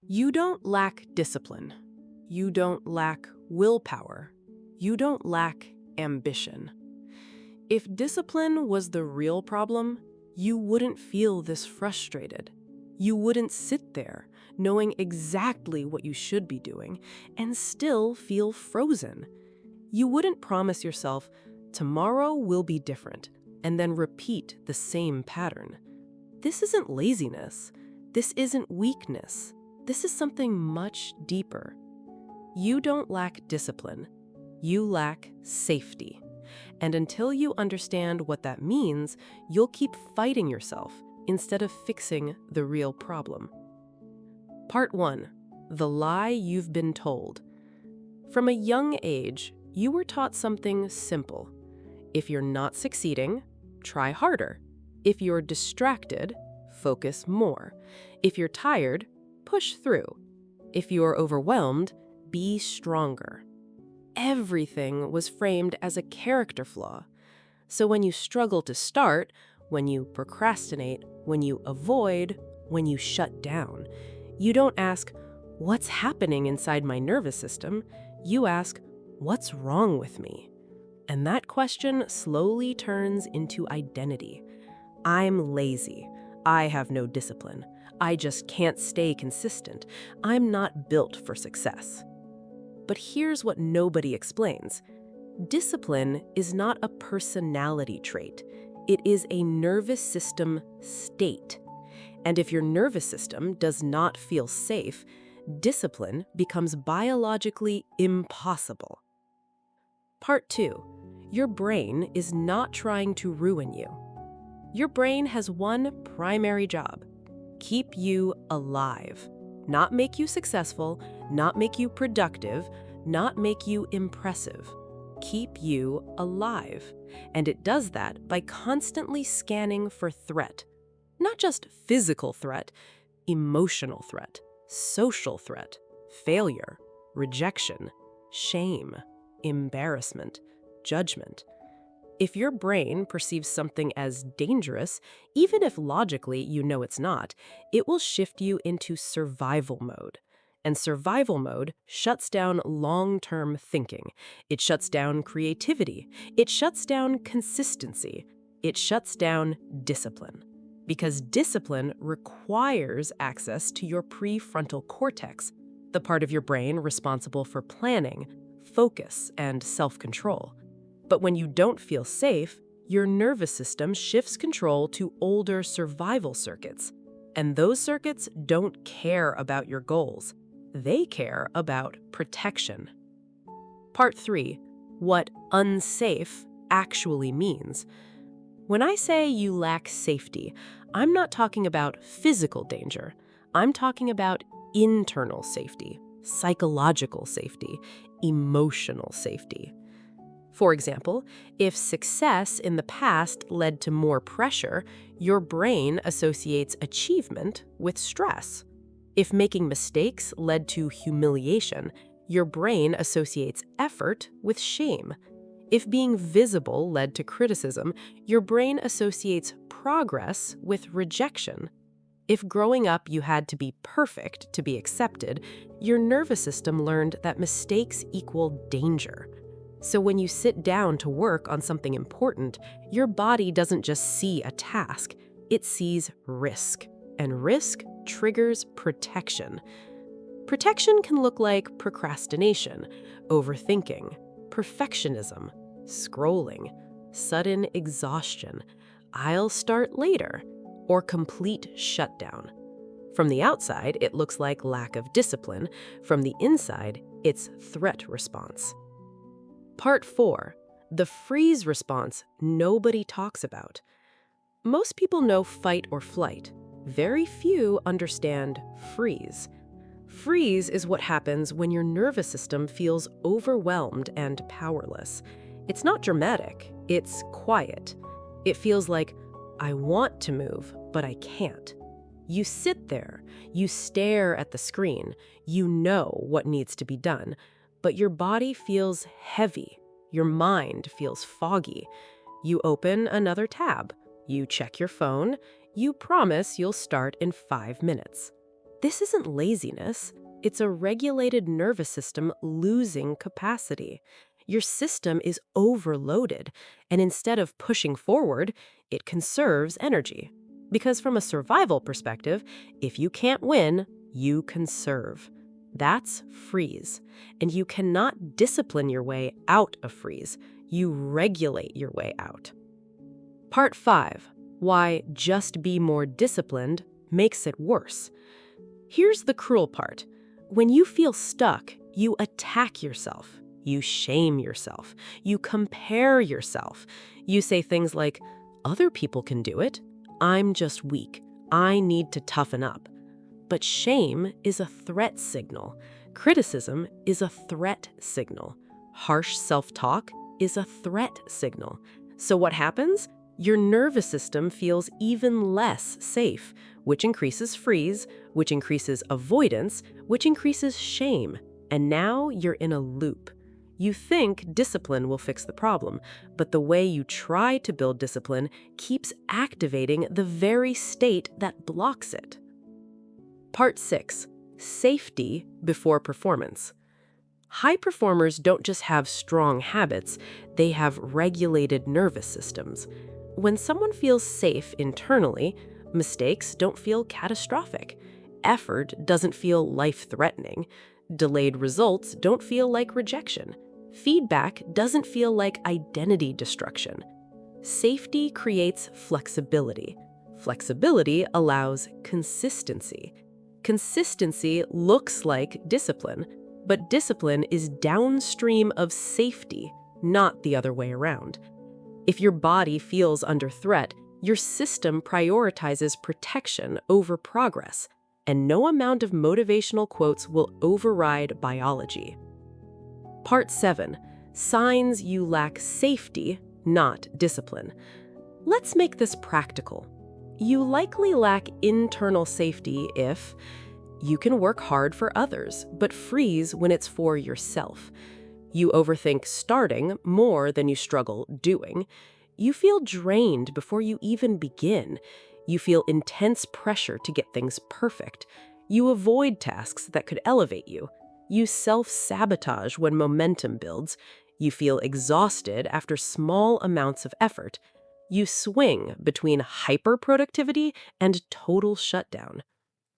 You don't lack discipline. You don't lack willpower. You don't lack ambition. If discipline was the real problem, you wouldn't feel this frustrated. You wouldn't sit there knowing exactly what you should be doing and still feel frozen. You wouldn't promise yourself, tomorrow will be different, and then repeat the same pattern. This isn't laziness. This isn't weakness. This is something much deeper. You don't lack discipline. You lack safety. And until you understand what that means, you'll keep fighting yourself instead of fixing the real problem. Part 1. The lie you've been told. From a young age, you were taught something simple. If you're not succeeding, try harder. If you're distracted, focus more. If you're tired, push through. If you're overwhelmed, be stronger. Everything was framed as a character flaw. So when you struggle to start, when you procrastinate, when you avoid, when you shut down, you don't ask, what's happening inside my nervous system? You ask, what's wrong with me? And that question slowly turns into identity. I'm lazy. I have no discipline. I just can't stay consistent. I'm not built for success. But here's what nobody explains. Discipline is not a personality trait. It is a nervous system state. And if your nervous system does not feel safe, discipline becomes biologically impossible. Part 2. Your brain is not trying to ruin you. Your brain has one primary job: keep you alive. Not make you successful, not make you productive, not make you impressive. Keep you alive. And it does that by constantly scanning for threat. Not just physical threat, emotional threat, social threat, failure, rejection, shame, embarrassment, judgment. If your brain perceives something as dangerous, even if logically you know it's not, it will shift you into survival mode. And survival mode shuts down long-term thinking. It shuts down creativity. It shuts down consistency. It shuts down discipline. Because discipline requires access to your prefrontal cortex, the part of your brain responsible for planning, focus, and self-control. But when you don't feel safe, your nervous system shifts control to older survival circuits. And those circuits don't care about your goals. They care about protection. Part 3. What unsafe actually means. When I say you lack safety, I'm not talking about physical danger. I'm talking about internal safety, psychological safety, emotional safety. For example, if success in the past led to more pressure, your brain associates achievement with stress. If making mistakes led to humiliation, your brain associates effort with shame. If being visible led to criticism, your brain associates progress with rejection. If growing up you had to be perfect to be accepted, your nervous system learned that mistakes equal danger. So when you sit down to work on something important, your body doesn't just see a task, it sees risk. And risk triggers protection. Protection can look like procrastination, overthinking, perfectionism, scrolling, sudden exhaustion, I'll start later, or complete shutdown. From the outside, it looks like lack of discipline. From the inside, it's threat response. Part 4. The freeze response nobody talks about. Most people know fight or flight. Very few understand freeze. Freeze is what happens when your nervous system feels overwhelmed and powerless. It's not dramatic, it's quiet. It feels like, I want to move, but I can't. You sit there, you stare at the screen, you know what needs to be done, but your body feels heavy, your mind feels foggy. You open another tab, you check your phone, you promise you'll start in 5 minutes. This isn't laziness. It's a regulated nervous system losing capacity. Your system is overloaded, and instead of pushing forward, it conserves energy. Because from a survival perspective, if you can't win, you conserve. That's freeze. And you cannot discipline your way out of freeze. You regulate your way out. Part 5. Why just be more disciplined makes it worse. Here's the cruel part. When you feel stuck, you attack yourself. You shame yourself. You compare yourself. You say things like, other people can do it. I'm just weak. I need to toughen up. But shame is a threat signal. Criticism is a threat signal. Harsh self-talk is a threat signal. So what happens? Your nervous system feels even less safe, which increases freeze, which increases avoidance, which increases shame. And now you're in a loop. You think discipline will fix the problem, but the way you try to build discipline keeps activating the very state that blocks it. Part 6. Safety before performance. High performers don't just have strong habits, they have regulated nervous systems. When someone feels safe internally, mistakes don't feel catastrophic. Effort doesn't feel life-threatening. Delayed results don't feel like rejection. Feedback doesn't feel like identity destruction. Safety creates flexibility. Flexibility allows consistency. Consistency looks like discipline, but discipline is downstream of safety, not the other way around. If your body feels under threat, your system prioritizes protection over progress, and no amount of motivational quotes will override biology. Part 7. Signs you lack safety, not discipline. Let's make this practical. You likely lack internal safety if you can work hard for others, but freeze when it's for yourself. You overthink starting more than you struggle doing. You feel drained before you even begin. You feel intense pressure to get things perfect. You avoid tasks that could elevate you. You self-sabotage when momentum builds. You feel exhausted after small amounts of effort. You swing between hyper-productivity and total shutdown.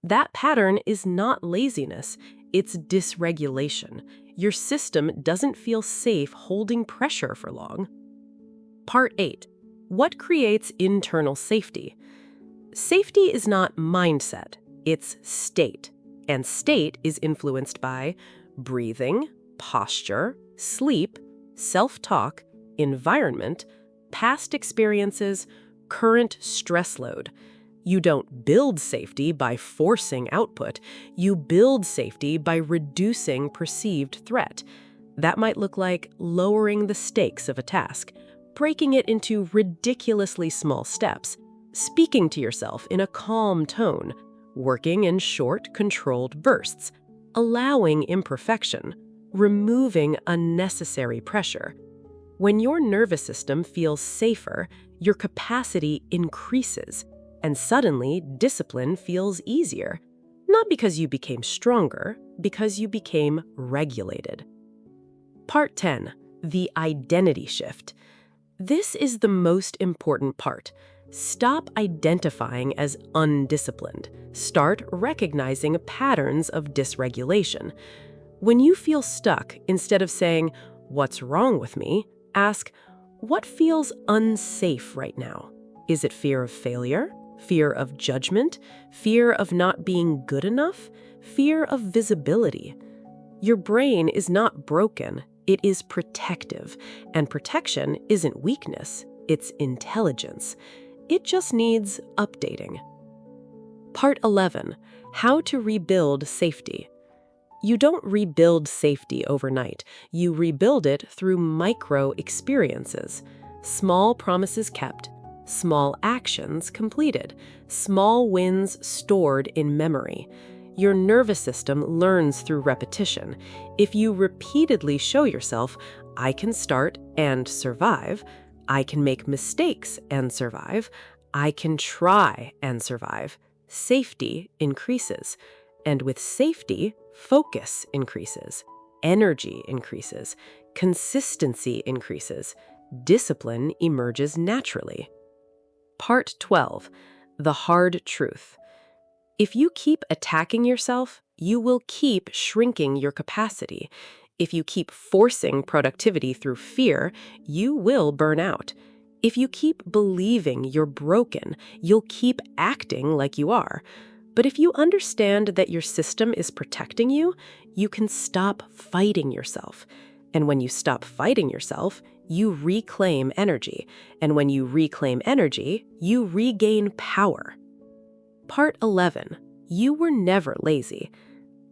That pattern is not laziness, it's dysregulation. Your system doesn't feel safe holding pressure for long. Part 8. What creates internal safety? Safety is not mindset, it's state. And state is influenced by breathing, posture, sleep, self-talk, environment, past experiences, current stress load. You don't build safety by forcing output. You build safety by reducing perceived threat. That might look like lowering the stakes of a task, breaking it into ridiculously small steps, speaking to yourself in a calm tone, working in short, controlled bursts, allowing imperfection, removing unnecessary pressure. When your nervous system feels safer, your capacity increases, and suddenly discipline feels easier. Not because you became stronger, because you became regulated. Part 10. The identity shift. This is the most important part. Stop identifying as undisciplined. Start recognizing patterns of dysregulation. When you feel stuck, instead of saying, "What's wrong with me?" ask, "What feels unsafe right now?" Is it fear of failure? Fear of judgment? Fear of not being good enough? Fear of visibility? Your brain is not broken, it is protective. And protection isn't weakness, it's intelligence. It just needs updating. Part 11. How to rebuild safety. You don't rebuild safety overnight. You rebuild it through micro experiences. Small promises kept, small actions completed, small wins stored in memory. Your nervous system learns through repetition. If you repeatedly show yourself, "I can start and survive," "I can make mistakes and survive," "I can try and survive," safety increases. And with safety, focus increases, energy increases, consistency increases, discipline emerges naturally. Part 12. The hard truth. If you keep attacking yourself, you will keep shrinking your capacity. If you keep forcing productivity through fear, you will burn out. If you keep believing you're broken, you'll keep acting like you are. But if you understand that your system is protecting you, you can stop fighting yourself. And when you stop fighting yourself, you reclaim energy. And when you reclaim energy, you regain power. Part 11. You were never lazy.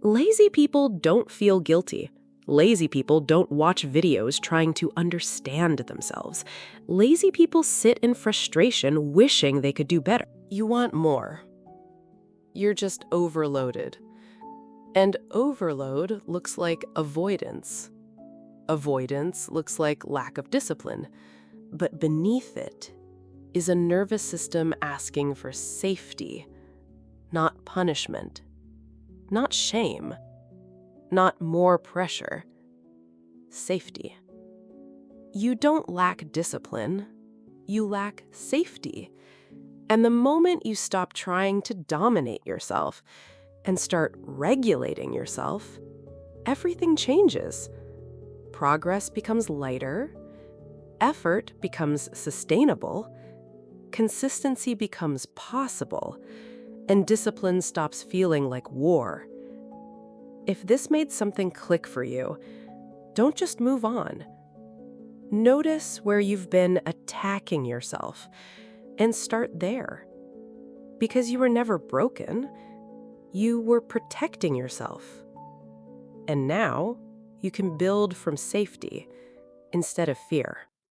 Lazy people don't feel guilty. Lazy people don't watch videos trying to understand themselves. Lazy people sit in frustration wishing they could do better. You want more. You're just overloaded. And overload looks like avoidance. Avoidance looks like lack of discipline. But beneath it is a nervous system asking for safety, not punishment, not shame, not more pressure. Safety. You don't lack discipline, you lack safety. And the moment you stop trying to dominate yourself and start regulating yourself, everything changes. Progress becomes lighter, effort becomes sustainable, consistency becomes possible, and discipline stops feeling like war. If this made something click for you, don't just move on. Notice where you've been attacking yourself and start there. Because you were never broken, you were protecting yourself. And now you can build from safety instead of fear.